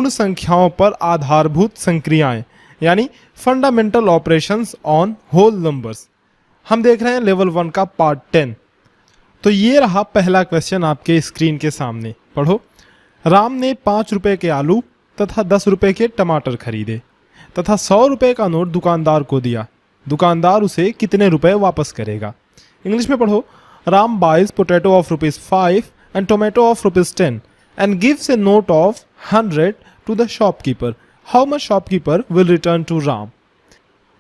पूर्ण संख्याओं पर आधारभूत संक्रियाएं यानी fundamental operations on whole numbers. हम देख रहे हैं लेवल 1 का पार्ट 10। तो ये रहा पहला क्वेश्चन आपके स्क्रीन के सामने, पढ़ो। राम ने 5 रुपए के आलू तथा 10 रुपए के टमाटर खरीदे तथा 100 रुपए का नोट दुकानदार को दिया। दुकानदार उसे कितने रुपए वापस करेगा? इंग्लिश में पढ़ो। Ram buys potato of ₹5 and tomato of ₹10 and gives a note of 100 to the shopkeeper. How much shopkeeper will return to Ram?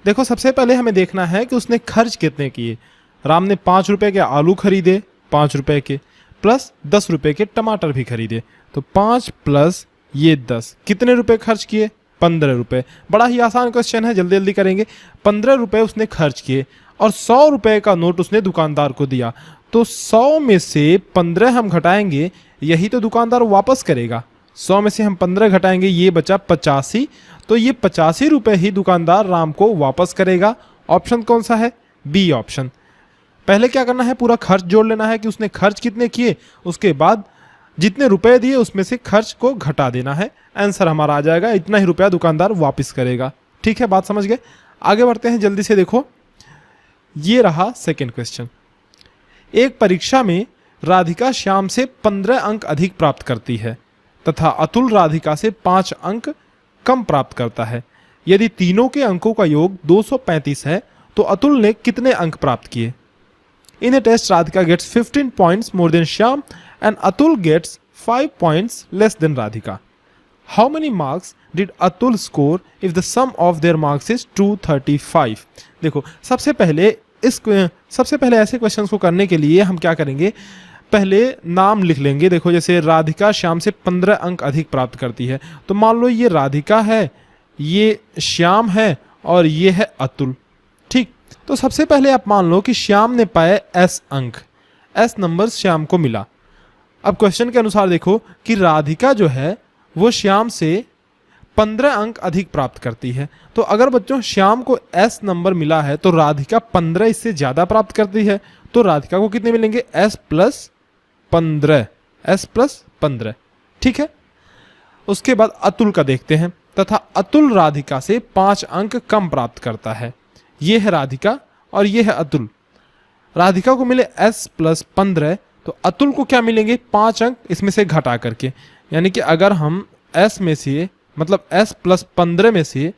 देखो, सबसे पहले हमें देखना है कि उसने खर्च कितने किए। राम ने 5 रुपए के आलू खरीदे 5 रुपए के, प्लस 10 रुपए के टमाटर भी खरीदे। तो 5 प्लस ये 10, कितने रुपए खर्च किए? 15 रुपए। बड़ा ही आसान क्वेश्चन है, जल्दी जल्दी करेंगे। 15 रुपए उसने खर्च किए और 100 रुपए का नोट उसने दुकानदार को दिया। तो 100 में से 15 हम घटाएंगे, यही तो दुकानदार वापस करेगा। 100 में से हम 15 घटाएंगे, ये बचा 85। तो ये 85 रुपए ही दुकानदार राम को वापस करेगा। ऑप्शन कौन सा है? B option. पहले क्या करना है, पूरा खर्च जोड़ लेना है कि उसने खर्च कितने किए, उसके बाद जितने रुपए दिए उसमें से खर्च को घटा देना है। आंसर हमारा आ जाएगा, इतना ही रुपया दुकानदार वापस करेगा। ठीक है, बात समझ गए? आगे बढ़ते हैं जल्दी से। देखो, ये रहा सेकेंड क्वेश्चन। एक परीक्षा में राधिका श्याम से 15 अंक अधिक प्राप्त करती है तथा अतुल राधिका से 5 अंक कम प्राप्त करता है। यदि तीनों के अंकों का योग 235 है तो अतुल ने कितने अंक प्राप्त किए? In a test Radhika gets 15 points more than Shyam and Atul gets 5 points less than Radhika. How many marks did Atul score if the sum of their marks is 235? देखो, सबसे पहले ऐसे क्वेश्चंस को करने के लिए हम क्या करेंगे, पहले नाम लिख लेंगे। देखो, जैसे राधिका श्याम से 15 अंक अधिक प्राप्त करती है, तो मान लो ये राधिका है, ये श्याम है और ये है अतुल। ठीक, तो सबसे पहले आप मान लो कि श्याम ने पाए S अंक, S नंबर श्याम को मिला। अब क्वेश्चन के अनुसार देखो कि राधिका जो है वो श्याम से 15 अंक अधिक प्राप्त करती है। तो अगर बच्चों श्याम को S नंबर मिला है तो राधिका 15 इससे ज्यादा प्राप्त करती है, तो राधिका को कितने मिलेंगे? S plus 15। ठीक है, उसके बाद अतुल का देखते हैं। तथा अतुल राधिका से 5 अंक कम प्राप्त करता है। ये है राधिका और ये है अतुल। राधिका को मिले S प्लस 15, तो अतुल को क्या मिलेंगे? 5 अंक इसमें से घटा करके। यानी कि अगर हम S में से मतलब S प्लस 15 में से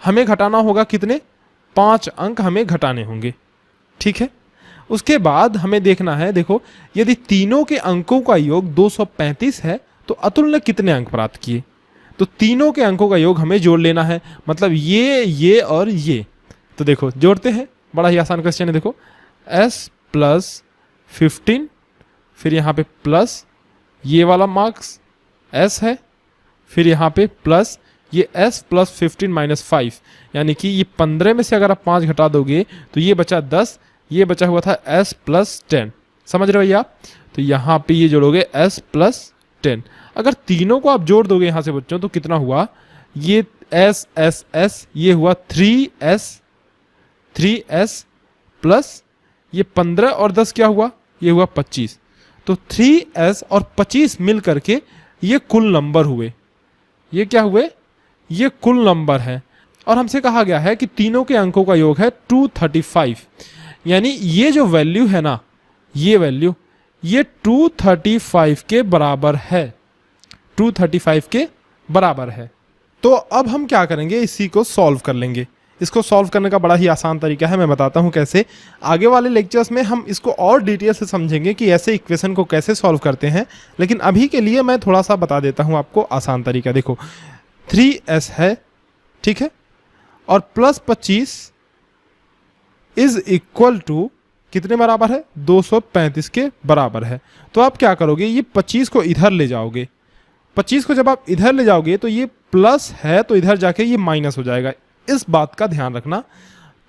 हमें घटाना होगा कितने? 5 अंक हमें घटाने होंगे। ठीक है, उसके बाद हमें देखना है, देखो, यदि तीनों के अंकों का योग 235 है तो अतुल ने कितने अंक प्राप्त किए? तो तीनों के अंकों का योग हमें जोड़ लेना है, मतलब ये और ये। तो देखो, जोड़ते हैं, बड़ा ही आसान क्वेश्चन है। देखो, S प्लस 15, फिर यहाँ पे प्लस ये वाला मार्क्स S है, फिर यहाँ पे प्लस ये S प्लस 15 माइनस 5, यानी कि ये 15 में से अगर आप 5 घटा दोगे तो ये बचा 10, ये बचा हुआ था S प्लस 10। समझ रहे भैया? तो यहाँ पे ये जोड़ोगे S प्लस 10। अगर तीनों को आप जोड़ दोगे यहाँ से बच्चों, तो कितना हुआ? ये S ये हुआ 3S प्लस ये 15 और 10 क्या हुआ? ये हुआ 25। तो 3S और 25 मिल करके ये कुल नंबर हुए। ये क्या हुए? ये कुल नंबर है। और हमसे कहा गया है कि तीनों के अंकों का योग है 235, यानी ये जो वैल्यू है ना, ये वैल्यू ये 235 के बराबर है। 235 के बराबर है। तो अब हम क्या करेंगे, इसी को सॉल्व कर लेंगे। इसको सॉल्व करने का बड़ा ही आसान तरीका है, मैं बताता हूं कैसे। आगे वाले लेक्चर्स में हम इसको और डिटेल से समझेंगे कि ऐसे इक्वेशन को कैसे सॉल्व करते हैं, लेकिन अभी के लिए मैं थोड़ा सा बता देता हूं आपको आसान तरीका। देखो, 3S है, ठीक है, और प्लस 25 इज इक्वल टू कितने बराबर है? 235 के बराबर है। तो आप क्या करोगे, ये 25 को इधर ले जाओगे। 25 को जब आप इधर ले जाओगे तो ये प्लस है, तो इधर जाके ये माइनस हो जाएगा। इस बात का ध्यान रखना।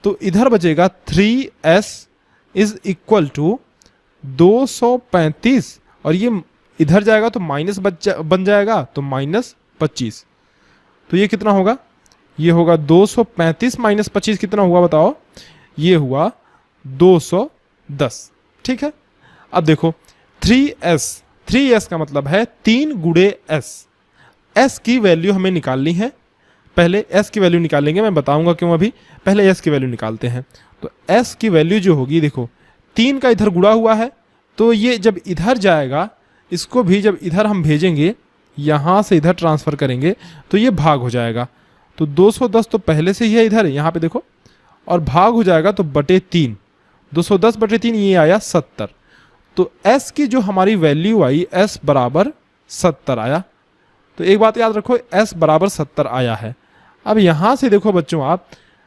तो इधर बचेगा 3S इज इक्वल टू 235, और ये इधर जाएगा तो माइनस बन जाएगा, तो माइनस 25। तो ये कितना होगा? ये होगा 235 माइनस 25 कितना हुआ बताओ? ये हुआ 210। ठीक है, अब देखो 3S का मतलब है 3 गुणे S। s की वैल्यू हमें निकालनी है। पहले s की वैल्यू निकालेंगे, मैं बताऊंगा क्यों, अभी पहले s की वैल्यू निकालते हैं। तो s की वैल्यू जो होगी, देखो 3 का इधर गुणा हुआ है, तो ये जब इधर जाएगा, इसको भी जब इधर हम भेजेंगे, यहाँ से इधर ट्रांसफ़र करेंगे तो ये भाग हो जाएगा। तो 210 तो पहले से ही है इधर, यहाँ पे देखो, और भाग हो जाएगा तो बटे 3, 210 बटे 3 ये आया 70। तो s की जो हमारी वैल्यू आई, s बराबर 70 आया। तो एक बात याद रखो, s बराबर 70 आया है। अब यहाँ से देखो बच्चों, आप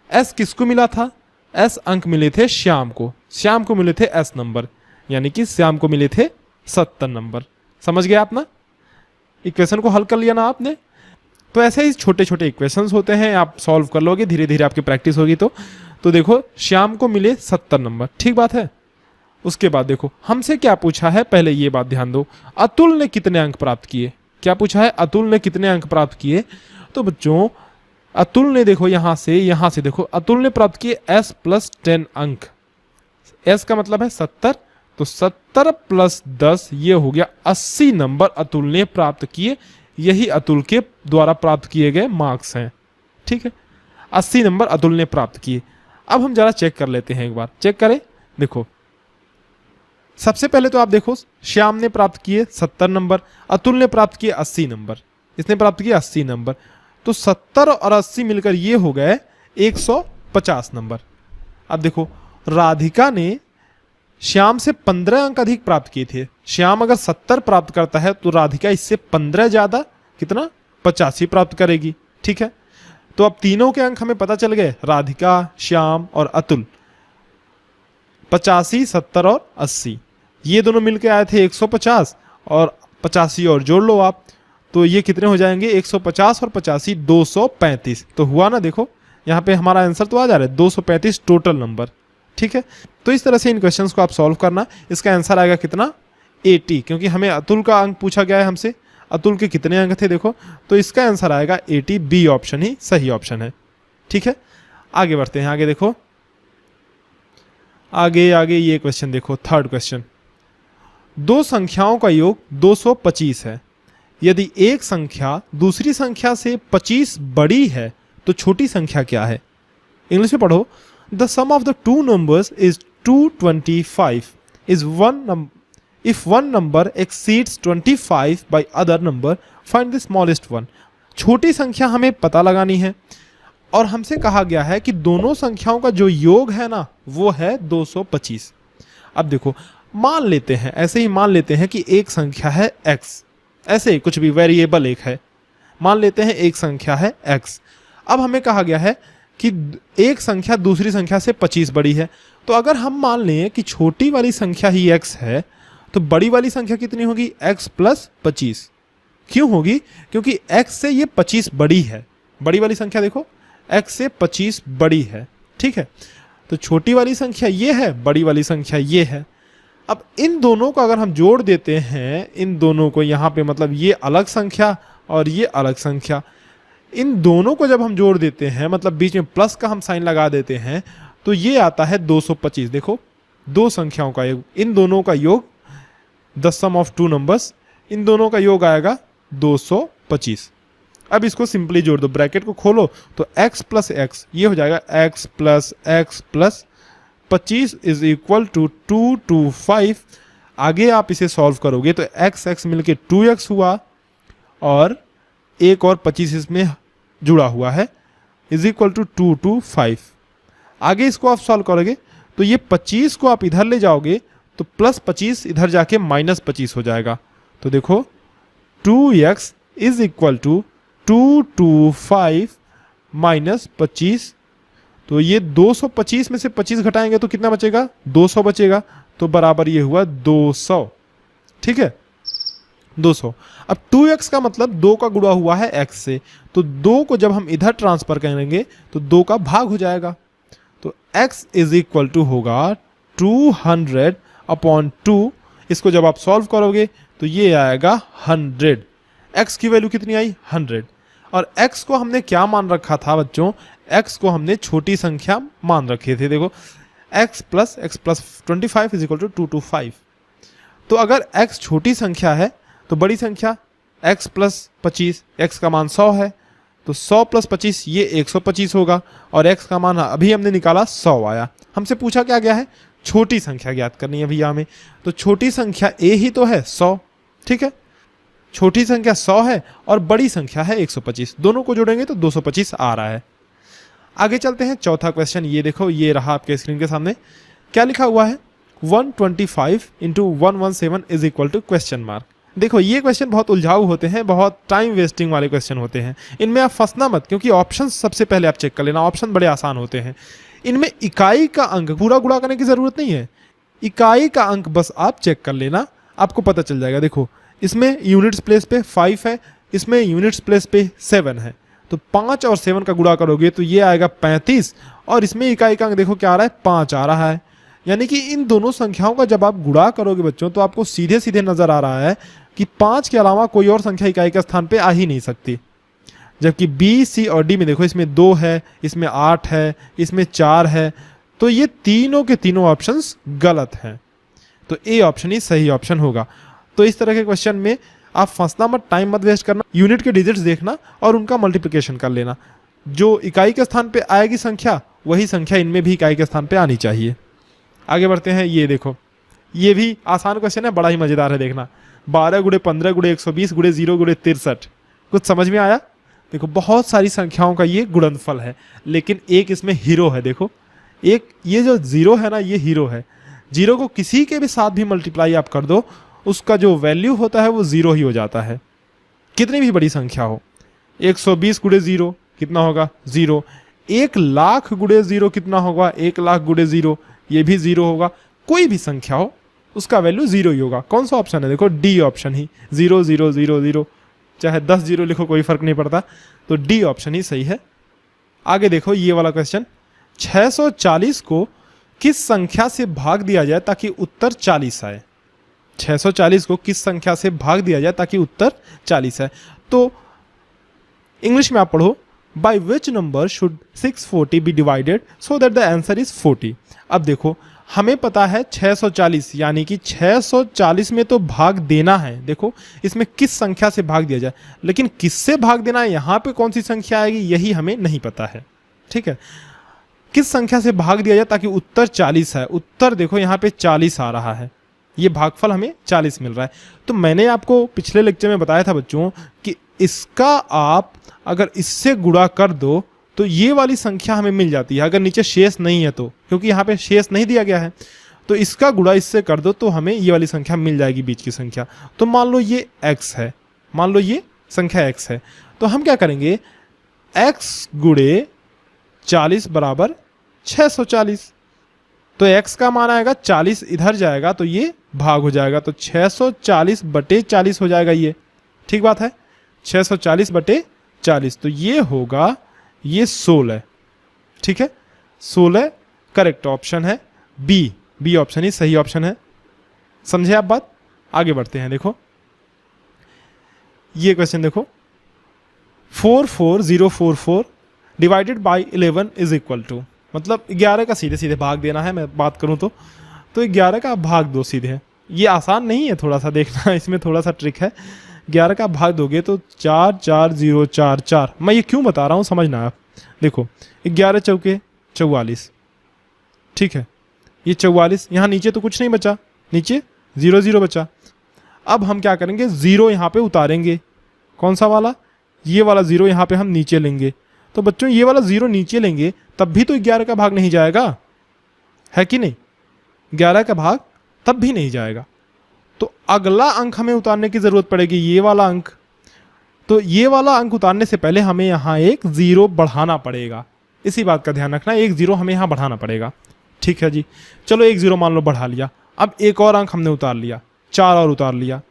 s किसको मिला था, s अंक मिले थे श्याम को मिले थे s नंबर, यानी कि श्याम को मिले थे 70 नंबर। समझ गए आप ना, इक्वेशन को हल कर लिया ना आपने। तो ऐसे ही छोटे छोटे इक्वेशंस होते हैं, आप सॉल्व कर लोगे, धीरे धीरे आपकी प्रैक्टिस होगी। तो देखो श्याम को मिले 70 नंबर, ठीक बात है। उसके बाद देखो हमसे क्या पूछा है, पहले ये बात ध्यान दो, अतुल ने कितने अंक प्राप्त किए। क्या पूछा है, अतुल ने कितने अंक प्राप्त किए। तो बच्चों अतुल ने देखो यहाँ से देखो, अतुल ने प्राप्त किए s प्लस 10 अंक। s का मतलब है 70, तो 70 प्लस 10 ये हो गया 80 नंबर अतुल ने प्राप्त किए। यही अतुल के द्वारा प्राप्त किए गए मार्क्स हैं, ठीक है। 80 नंबर अतुल ने प्राप्त किए। अब हम जरा चेक कर लेते हैं, एक बार चेक करें। देखो सबसे पहले तो आप देखो, श्याम ने प्राप्त किए 70 नंबर, अतुल ने प्राप्त किए 80 नंबर, इसने प्राप्त किए 80 नंबर। तो 70 और 80 मिलकर ये हो गए 150 नंबर। अब देखो राधिका ने श्याम से 15 अंक अधिक प्राप्त किए थे। श्याम अगर 70 प्राप्त करता है तो राधिका इससे 15 ज्यादा कितना, 85 प्राप्त करेगी, ठीक है। तो अब तीनों के अंक हमें पता चल गए, राधिका, श्याम और अतुल, 85, 70 और 80। ये दोनों मिलकर आए थे 150, और 85 और जोड़ लो आप, तो ये कितने हो जाएंगे, 150 और 85 235। तो हुआ ना, देखो यहाँ पे हमारा आंसर तो आ जा रहा है 235 टोटल नंबर, ठीक है। तो इस तरह से इन क्वेश्चंस को आप सॉल्व करना। इसका आंसर आएगा कितना, 80, क्योंकि हमें अतुल का अंक पूछा गया है हमसे, अतुल के कितने अंक थे देखो, तो इसका आंसर आएगा 80। बी ऑप्शन ही सही ऑप्शन है, ठीक है। आगे बढ़ते हैं, आगे देखो, आगे ये क्वेश्चन देखो, थर्ड क्वेश्चन। दो संख्याओं का योग 225 है। यदि एक संख्या दूसरी संख्या से 25 बड़ी है तो छोटी संख्या क्या है। इंग्लिश में पढ़ो। The sum of the two numbers is 225 is if one number exceeds 25 by other number find the smallest one। छोटी संख्या हमें पता लगानी है, और हमसे कहा गया है कि दोनों संख्याओं का जो योग है ना वो है 225। अब देखो मान लेते हैं, ऐसे ही मान लेते हैं कि एक संख्या है x, ऐसे ही कुछ भी वेरिएबल एक है, मान लेते हैं एक संख्या है x। अब हमें कहा गया है कि एक संख्या दूसरी संख्या से 25 बड़ी है। तो अगर हम मान लें कि छोटी वाली संख्या ही x है तो बड़ी वाली संख्या कितनी होगी, x प्लस 25। क्यों होगी, क्योंकि x से ये 25 बड़ी है। बड़ी वाली संख्या देखो x से 25 बड़ी है, ठीक है। तो छोटी वाली संख्या ये है, बड़ी वाली संख्या ये है। अब इन दोनों को अगर हम जोड़ देते हैं, इन दोनों को यहाँ पे, मतलब ये अलग संख्या और ये अलग संख्या, इन दोनों को जब हम जोड़ देते हैं, मतलब बीच में प्लस का हम साइन लगा देते हैं, तो ये आता है 225। देखो दो संख्याओं का योग, इन दोनों का योग, the sum of two numbers, इन दोनों का योग आएगा 225। अब इसको सिंपली जोड़ दो, ब्रैकेट को खोलो तो x प्लस एक्स ये हो जाएगा x plus 25 is equal to 225। आगे आप इसे सॉल्व करोगे तो x मिलके 2x हुआ, और एक और 25 इसमें जुड़ा हुआ है, इज इक्वल टू 225। आगे इसको आप सॉल्व करोगे तो ये 25 को आप इधर ले जाओगे तो प्लस 25 इधर जाके माइनस 25 हो जाएगा। तो देखो 2x is equal to 225 minus 25। तो ये 225 में से 25 घटाएंगे तो कितना बचेगा, 200 बचेगा। तो बराबर ये हुआ 200, ठीक है, 200। अब 2x का मतलब 2 का गुणा हुआ है x से, तो 2 को जब हम इधर ट्रांसफर करेंगे तो 2 का भाग हो जाएगा। तो x इज इक्वल टू होगा 200/2। इसको जब आप सॉल्व करोगे तो ये आएगा 100। x की वैल्यू कितनी आई, 100। और x को हमने क्या मान रखा था बच्चों, x को हमने छोटी संख्या मान रखे थे। देखो x plus 25 is equal to 225। तो अगर x छोटी संख्या है तो बड़ी संख्या x प्लस 25, x का मान 100 है तो 100 प्लस 25 ये 125 होगा, और x का मान अभी हमने निकाला 100 आया। हमसे पूछा क्या गया है, छोटी संख्या ज्ञात करनी है भैया हमें, तो छोटी संख्या a ही तो है 100, ठीक है, छोटी संख्या 100 है और बड़ी संख्या है 125, दोनों को जोड़ेंगे तो 225 आ रहा है। आगे चलते हैं, चौथा क्वेश्चन ये देखो, ये रहा आपके स्क्रीन के सामने, क्या लिखा हुआ है 125 into 117 is equal to question mark. देखो ये क्वेश्चन बहुत उलझाऊ होते हैं, बहुत टाइम वेस्टिंग वाले क्वेश्चन होते हैं, इनमें आप फंसना मत, क्योंकि ऑप्शन सबसे पहले आप चेक कर लेना, ऑप्शन बड़े आसान होते हैं। इनमें इकाई का अंक पूरा गुणा करने की जरूरत नहीं है, इकाई का अंक बस आप चेक कर लेना, आपको पता चल जाएगा। देखो इसमें यूनिट्स प्लेस पे 5 है, इसमें यूनिट्स प्लेस पे 7 है, तो 5 और 7 का गुणा करोगे तो ये आएगा 35, और इसमें इकाई का अंक देखो क्या आ रहा है 5 आ रहा है। यानी कि इन दोनों संख्याओं का जब आप गुणा करोगे बच्चों तो आपको सीधे सीधे नजर आ रहा है कि 5 के अलावा कोई और संख्या इकाई के स्थान पे आ ही नहीं सकती। जबकि बी, सी और डी में देखो इसमें 2 है, इसमें 8 है, इसमें 4 है, तो ये तीनों के तीनों ऑप्शंस गलत हैं, तो ए ऑप्शन ही सही ऑप्शन होगा। तो इस तरह के क्वेश्चन में आप फंसना मत, टाइम मत वेस्ट करना, यूनिट के डिजिट्स देखना और उनका मल्टीप्लिकेशन कर लेना, जो इकाई के स्थान पे आएगी संख्या वही संख्या इनमें भी इकाई के स्थान पे आनी चाहिए। आगे बढ़ते हैं, ये देखो ये भी आसान क्वेश्चन है, बड़ा ही मजेदार है, देखना 12 गुणे 15 गुणे 120 गुणे 0 गुणे 63, कुछ समझ में आया? देखो बहुत सारी संख्याओं का ये गुणनफल है, लेकिन एक इसमें हीरो है। देखो एक ये जो 0 है ना, ये हीरो है, 0 को किसी के भी साथ भी मल्टीप्लाई आप कर दो, उसका जो वैल्यू होता है वो 0 ही हो जाता है, कितनी भी बड़ी संख्या हो। 120 गुणे 0 कितना होगा 0, 1 लाख गुणे 0 कितना होगा 1 लाख गुणे 0, ये भी 0 होगा। कोई भी संख्या हो उसका वैल्यू 0 ही होगा। कौन सा ऑप्शन है, देखो डी ऑप्शन ही, 0 0 0 0, चाहे 10 0 लिखो कोई फर्क नहीं पड़ता, तो डी ऑप्शन ही सही है। आगे देखो ये वाला क्वेश्चन, 640 को किस संख्या से भाग दिया जाए ताकि उत्तर 40 आए। 640 को किस संख्या से भाग दिया जाए ताकि उत्तर 40 आए। तो इंग्लिश में आप पढ़ो, by which number should 640 be divided so that the answer is 40। अब देखो हमें पता है 640, यानी कि 640 में तो भाग देना है। देखो इसमें किस संख्या से भाग दिया जाए, लेकिन किससे भाग देना है, यहाँ पे कौन सी संख्या आएगी यही हमें नहीं पता है, ठीक है। किस संख्या से भाग दिया जाए ताकि उत्तर 40 है, उत्तर देखो यहाँ पे 40 आ रहा है, ये भागफल हमें 40 मिल रहा है। तो मैंने आपको पिछले लेक्चर में बताया था बच्चों कि इसका आप अगर इससे गुणा कर दो तो ये वाली संख्या हमें मिल जाती है, अगर नीचे शेष नहीं है तो, क्योंकि यहाँ पे शेष नहीं दिया गया है, तो इसका गुणा इससे कर दो तो हमें ये वाली संख्या मिल जाएगी, बीच की संख्या। तो मान लो ये x है, मान लो ये संख्या x है, तो हम क्या करेंगे, x गुणे 40 बराबर 640, तो x का मान आएगा 40 इधर जाएगा तो ये भाग हो जाएगा, तो 640 बटे 40 हो जाएगा ये, ठीक बात है, 640 बटे 40, तो ये होगा ये 16, ठीक है, 16 करेक्ट ऑप्शन है, बी ऑप्शन ही सही ऑप्शन है। समझे आप बात? आगे बढ़ते हैं, देखो ये क्वेश्चन देखो, 44044 divided by 11 is equal to, मतलब 11 का सीधे सीधे भाग देना है, मैं बात करूं तो 11 का भाग दो सीधे है। ये आसान नहीं है, थोड़ा सा देखना इसमें थोड़ा सा ट्रिक है। 11 का भाग दोगे तो 4 4 0 4 4, मैं ये क्यों बता रहा हूँ समझना आप। देखो 11 चौके 44, ठीक है, ये 44, यहाँ नीचे तो कुछ नहीं बचा, नीचे 0 0 बचा। अब हम क्या करेंगे, 0 यहाँ पे उतारेंगे, कौन सा वाला, ये वाला 0 यहाँ पे हम नीचे लेंगे। तो बच्चों ये वाला 0 नीचे लेंगे तब भी तो 11 का भाग नहीं जाएगा, है कि नहीं, 11 का भाग तब भी नहीं जाएगा। तो अगला अंक हमें उतारने की जरूरत पड़ेगी, ये वाला अंक। तो ये वाला अंक उतारने से पहले हमें यहाँ एक 0 बढ़ाना पड़ेगा, इसी बात का ध्यान रखना, एक 0 हमें यहाँ बढ़ाना पड़ेगा, ठीक है जी। चलो एक 0 मान लो बढ़ा लिया, अब एक और अंक हमने उतार लिया, 4 और उतार लिया,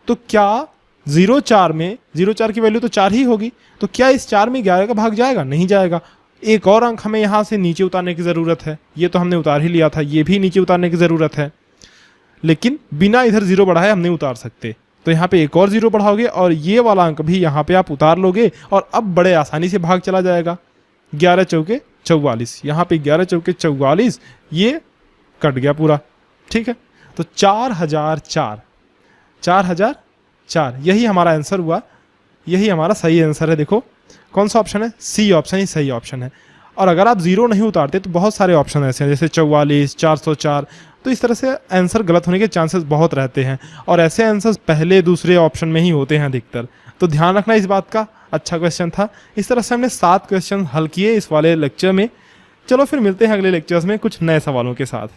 तो क्या 0 4 में 0 4 की वैल्यू तो 4 ही होगी, तो क्या इस 4 में 11 का भाग जाएगा, नहीं जाएगा। एक और अंक हमें यहाँ से नीचे उतारने की ज़रूरत है, ये तो हमने उतार ही लिया था, ये भी नीचे उतारने की ज़रूरत है, लेकिन बिना इधर 0 बढ़ाए हम नहीं उतार सकते। तो यहाँ पे एक और 0 बढ़ाओगे और ये वाला अंक भी यहाँ पे आप उतार लोगे, और अब बड़े आसानी से भाग चला जाएगा। 11 चौके 44, यहाँ पे 11 चौके 44, ये कट गया पूरा, ठीक है। तो 4004 4, यही हमारा आंसर हुआ, यही हमारा सही आंसर है। देखो कौन सा ऑप्शन है, सी ऑप्शन ही सही ऑप्शन है। और अगर आप 0 नहीं उतारते तो बहुत सारे ऑप्शन ऐसे हैं, जैसे 44, 404, तो इस तरह से आंसर गलत होने के चांसेस बहुत रहते हैं, और ऐसे आंसर्स पहले दूसरे ऑप्शन में ही होते हैं अधिकतर, तो ध्यान रखना इस बात का। अच्छा क्वेश्चन था। इस तरह से हमने 7 क्वेश्चन हल किए इस वाले लेक्चर में। चलो फिर मिलते हैं अगले लेक्चर्स में कुछ नए सवालों के साथ।